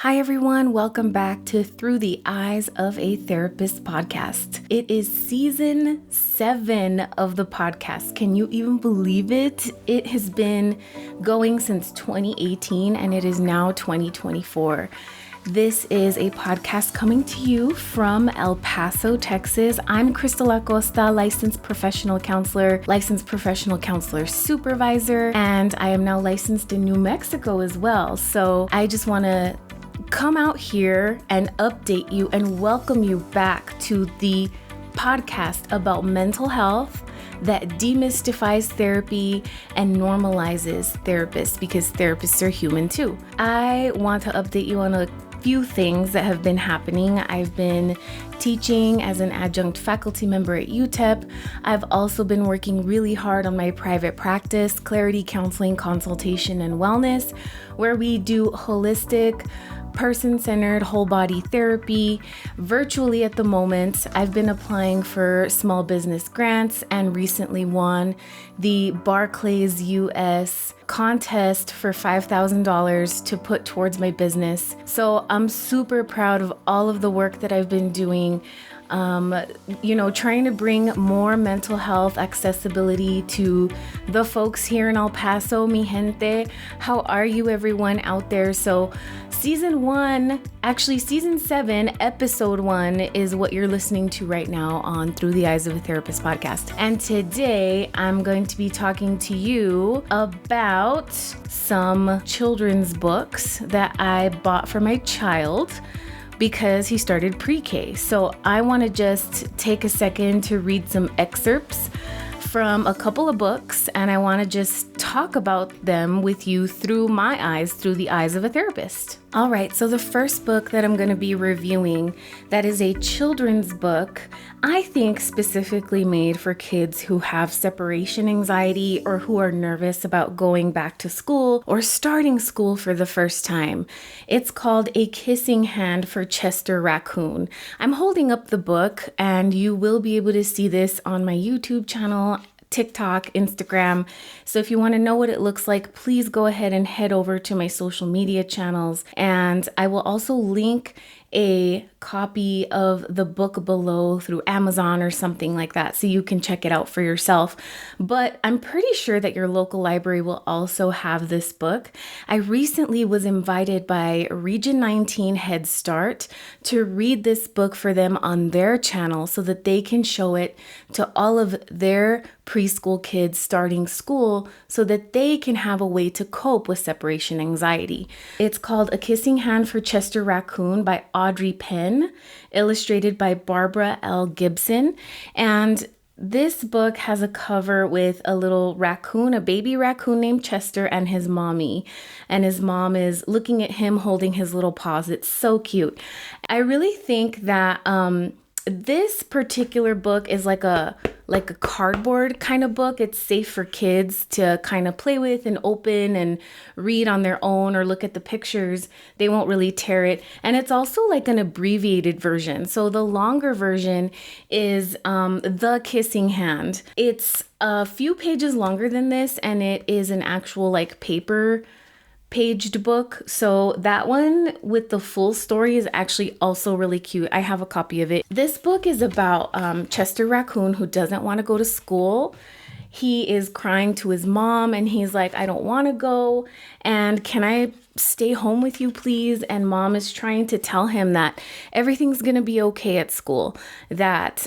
Hi everyone, welcome back to Through the Eyes of a Therapist podcast. It is season 7 of the podcast. Can you even believe it? It has been going since 2018 and it is now 2024. This is a podcast coming to you from El Paso, Texas. I'm Cristal Acosta, licensed professional counselor supervisor, and I am now licensed in New Mexico as well. So I just want to come out here and update you and welcome you back to the podcast about mental health that demystifies therapy and normalizes therapists, because therapists are human too. I want to update you on a few things that have been happening. I've been teaching as an adjunct faculty member at UTEP. I've also been working really hard on my private practice, Clarity Counseling, Consultation, and Wellness, where we do holistic, person-centered whole body therapy virtually at the moment. I've been applying for small business grants and recently won the Barclays US contest for $5,000 to put towards my business. So I'm super proud of all of the work that I've been doing. Trying to bring more mental health accessibility to the folks here in El Paso, mi gente. How are you, everyone out there? So season 7, episode 1 is what you're listening to right now on Through the Eyes of a Therapist podcast. And today I'm going to be talking to you about some children's books that I bought for my child because he started pre-K. So I want to just take a second to read some excerpts from a couple of books, and I want to just talk about them with you through my eyes, through the eyes of a therapist. All right, so the first book that I'm going to be reviewing, that is a children's book, I think specifically made for kids who have separation anxiety or who are nervous about going back to school or starting school for the first time. It's called A Kissing Hand for Chester Raccoon. I'm holding up the book and you will be able to see this on my YouTube channel, TikTok, Instagram. So if you want to know what it looks like, please go ahead and head over to my social media channels. And I will also link a copy of the book below through Amazon or something like that, so you can check it out for yourself. But I'm pretty sure that your local library will also have this book. I recently was invited by Region 19 Head Start to read this book for them on their channel so that they can show it to all of their preschool kids starting school so that they can have a way to cope with separation anxiety. It's called A Kissing Hand for Chester Raccoon by Audrey Penn, illustrated by Barbara L. Gibson. And this book has a cover with a little raccoon, a baby raccoon named Chester, and his mommy. And his mom is looking at him holding his little paws. It's so cute. I really think that this particular book is like a cardboard kind of book. It's safe for kids to kind of play with and open and read on their own or look at the pictures. They won't really tear it. And it's also like an abbreviated version. So the longer version is The Kissing Hand. It's a few pages longer than this, and it is an actual like paper paged book. So that one with the full story is actually also really cute. I have a copy of it. This book is about Chester Raccoon, who doesn't want to go to school. He is crying to his mom and he's like, I don't want to go. And can I stay home with you, please? And mom is trying to tell him that everything's going to be okay at school. That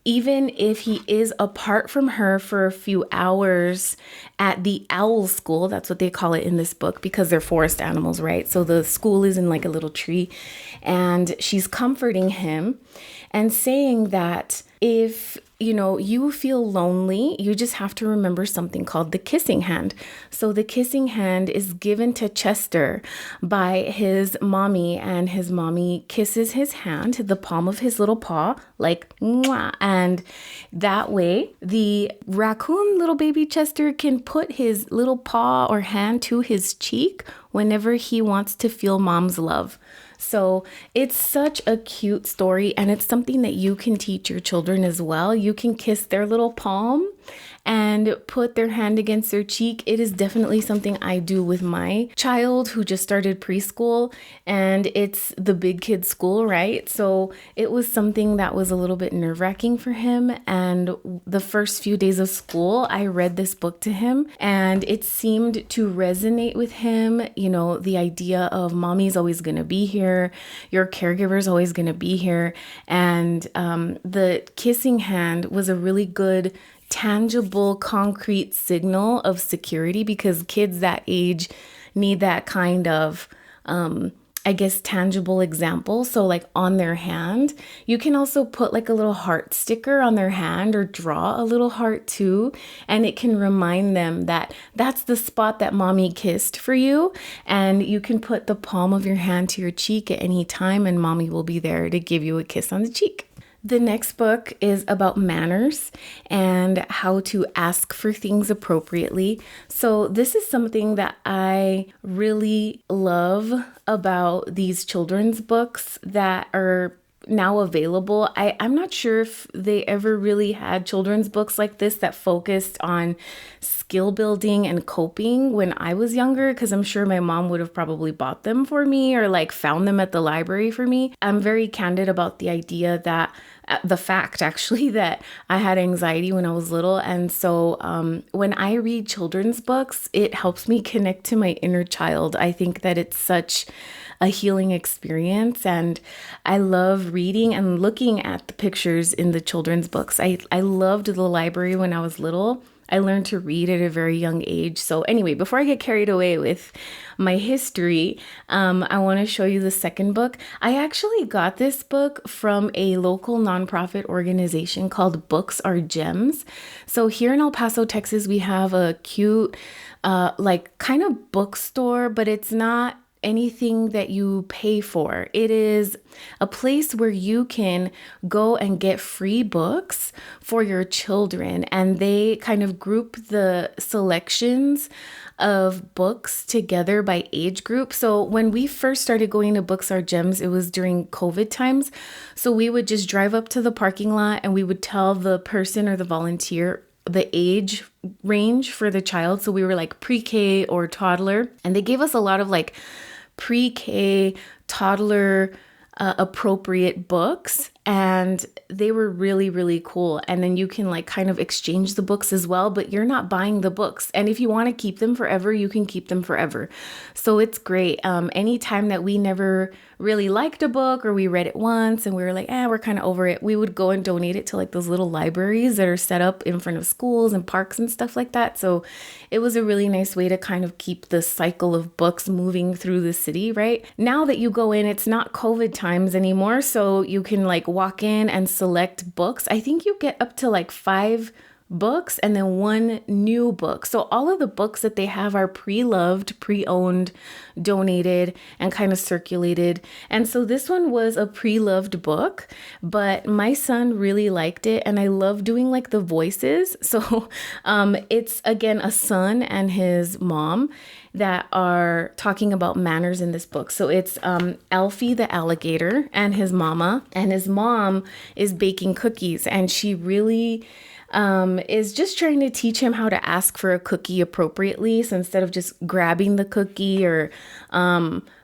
even if he is apart from her for a few hours at the owl school, that's what they call it in this book because they're forest animals, right? So the school is in like a little tree, and she's comforting him and saying that if you feel lonely, you just have to remember something called the kissing hand. So the kissing hand is given to Chester by his mommy, and his mommy kisses his hand, the palm of his little paw, like mwah. And that way the raccoon, little baby Chester, can put his little paw or hand to his cheek whenever he wants to feel mom's love. So it's such a cute story, and it's something that you can teach your children as well. You can kiss their little palm and put their hand against their cheek. It is definitely something I do with my child who just started preschool, and it's the big kid school, right? So it was something that was a little bit nerve-wracking for him. And the first few days of school, I read this book to him, and it seemed to resonate with him. You know, the idea of mommy's always going to be here, your caregiver's always going to be here. And the kissing hand was a really good, tangible, concrete signal of security, because kids that age need that kind of tangible example. So like on their hand, you can also put like a little heart sticker on their hand or draw a little heart too. And it can remind them that that's the spot that mommy kissed for you. And you can put the palm of your hand to your cheek at any time, and mommy will be there to give you a kiss on the cheek. The next book is about manners and how to ask for things appropriately. So this is something that I really love about these children's books that are now available. I'm not sure if they ever really had children's books like this that focused on skill building and coping when I was younger, because I'm sure my mom would have probably bought them for me or like found them at the library for me. I'm very candid about the fact actually that I had anxiety when I was little. And so when I read children's books, it helps me connect to my inner child. I think that it's such a healing experience, and I love reading and looking at the pictures in the children's books. I loved the library when I was little. I learned to read at a very young age. So anyway, before I get carried away with my history, I want to show you the second book. I actually got this book from a local nonprofit organization called Books Are Gems. So here in El Paso, Texas, we have a cute, kind of bookstore, but it's not anything that you pay for. It is a place where you can go and get free books for your children, and they kind of group the selections of books together by age group. So when we first started going to Books Are Gems, it was during COVID times. So we would just drive up to the parking lot and we would tell the person or the volunteer the age range for the child. So we were like pre-K or toddler, and they gave us a lot of like pre-K, toddler appropriate books, and they were really, really cool. And then you can like kind of exchange the books as well, but you're not buying the books. And if you want to keep them forever, you can keep them forever. So it's great. Anytime that we never really liked a book or we read it once and we were like, we're kind of over it, we would go and donate it to like those little libraries that are set up in front of schools and parks and stuff like that. So it was a really nice way to kind of keep the cycle of books moving through the city, right? Now that you go in, it's not COVID times anymore. So you can like walk in and select books. I think you get up to like 5 books and then 1 new book. So all of the books that they have are pre-loved, pre-owned, donated, and kind of circulated. And so this one was a pre-loved book, but my son really liked it, and I love doing like the voices. So it's again a son and his mom that are talking about manners in this book. So it's Alfie the alligator and his mama, and his mom is baking cookies, and she really is just trying to teach him how to ask for a cookie appropriately. So instead of just grabbing the cookie or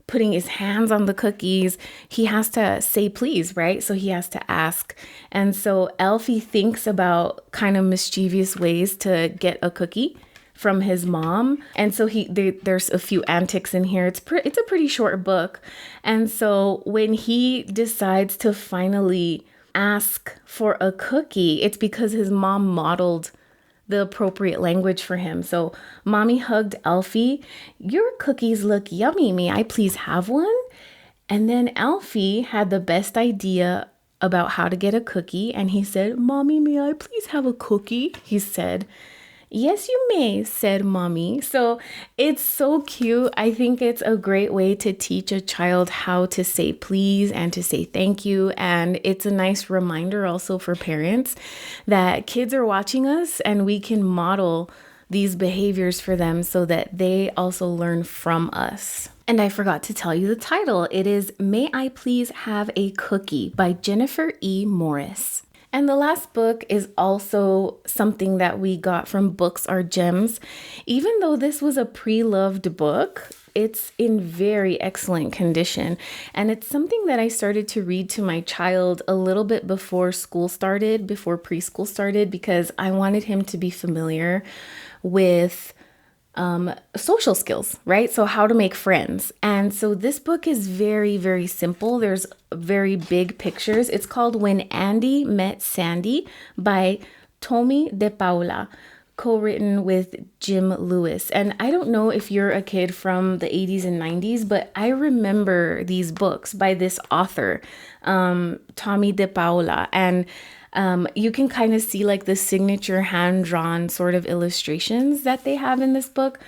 putting his hands on the cookies, he has to say please, right? So he has to ask. And so Alfie thinks about kind of mischievous ways to get a cookie from his mom. And so there's a few antics in here. It's a pretty short book. And so when he decides to finally ask for a cookie, it's because his mom modeled the appropriate language for him. So mommy hugged Alfie. Your cookies look yummy. May I please have one? And then Alfie had the best idea about how to get a cookie. And he said, Mommy, may I please have a cookie? He said, Yes, you may, said mommy. So it's so cute. I think it's a great way to teach a child how to say please and to say thank you. And it's a nice reminder also for parents that kids are watching us and we can model these behaviors for them so that they also learn from us. And I forgot to tell you the title. It is May I Please Have a Cookie by Jennifer E. Morris. And the last book is also something that we got from Books Are Gems. Even though this was a pre-loved book, it's in very excellent condition. And it's something that I started to read to my child a little bit before school started, before preschool started, because I wanted him to be familiar with social skills, right? So how to make friends. And so this book is very, very simple. There's very big pictures. It's called When Andy Met Sandy by Tommy De Paula, co-written with Jim Lewis. And I don't know if you're a kid from the 80s and 90s, but I remember these books by this author, Tommy De Paula. And you can kind of see like the signature hand-drawn sort of illustrations that they have in this book.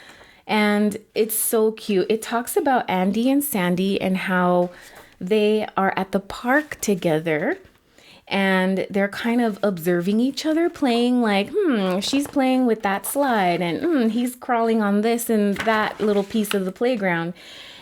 And it's so cute. It talks about Andy and Sandy and how they are at the park together and they're kind of observing each other playing like, she's playing with that slide and he's crawling on this and that little piece of the playground.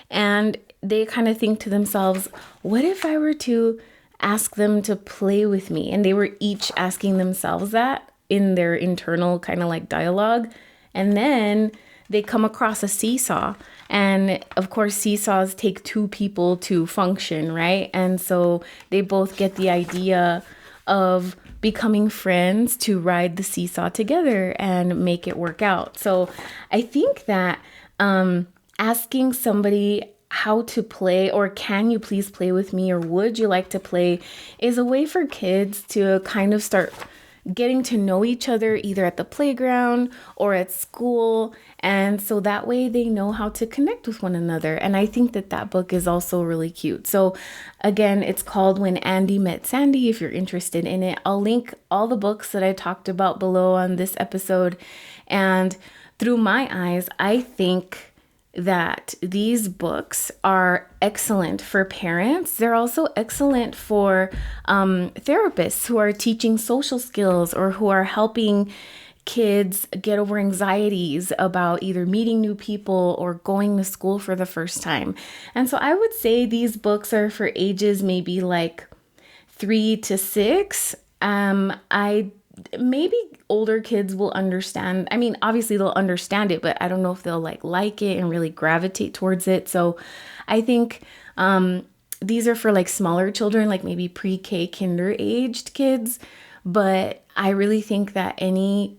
And they kind of think to themselves, what if I were to ask them to play with me? And they were each asking themselves that in their internal kind of like dialogue. And then they come across a seesaw. And of course, seesaws take two people to function, right? And so they both get the idea of becoming friends to ride the seesaw together and make it work out. So I think that asking somebody how to play, or can you please play with me, or would you like to play, is a way for kids to kind of start getting to know each other either at the playground or at school. And so that way they know how to connect with one another. And I think that that book is also really cute. So again, it's called When Andy Met Sandy, if you're interested in it. I'll link all the books that I talked about below on this episode. And through my eyes, I think that these books are excellent for parents. They're also excellent for therapists who are teaching social skills or who are helping kids get over anxieties about either meeting new people or going to school for the first time. And so I would say these books are for ages maybe like 3 to 6. Maybe older kids will understand. I mean, obviously they'll understand it, but I don't know if they'll like it and really gravitate towards it. So I think these are for like smaller children, like maybe pre-K, kinder aged kids. But I really think that any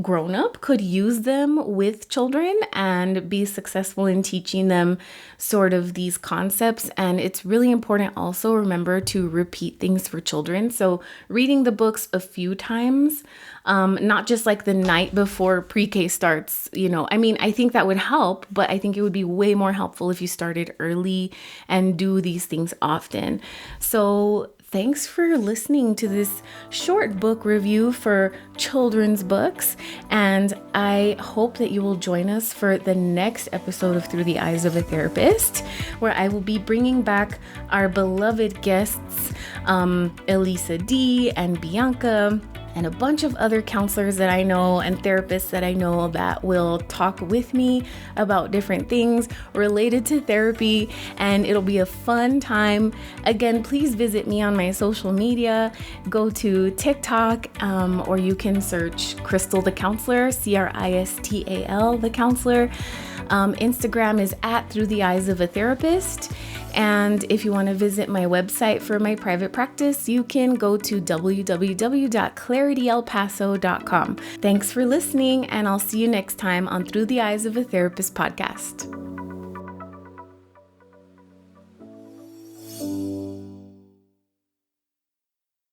grown-up could use them with children and be successful in teaching them sort of these concepts. And it's really important also, remember, to repeat things for children. So reading the books a few times, not just like the night before pre-K starts, I think that would help, but I think it would be way more helpful if you started early and do these things often. So thanks for listening to this short book review for children's books, and I hope that you will join us for the next episode of Through the Eyes of a Therapist, where I will be bringing back our beloved guests, Elisa D. and Bianca, and a bunch of other counselors that I know and therapists that I know that will talk with me about different things related to therapy, and it'll be a fun time. Again, please visit me on my social media. Go to TikTok, or you can search Cristal the Counselor, Cristal the Counselor. Instagram is at Through the Eyes of a Therapist. And if you want to visit my website for my private practice, you can go to www.clarityelpaso.com. Thanks for listening, and I'll see you next time on Through the Eyes of a Therapist podcast.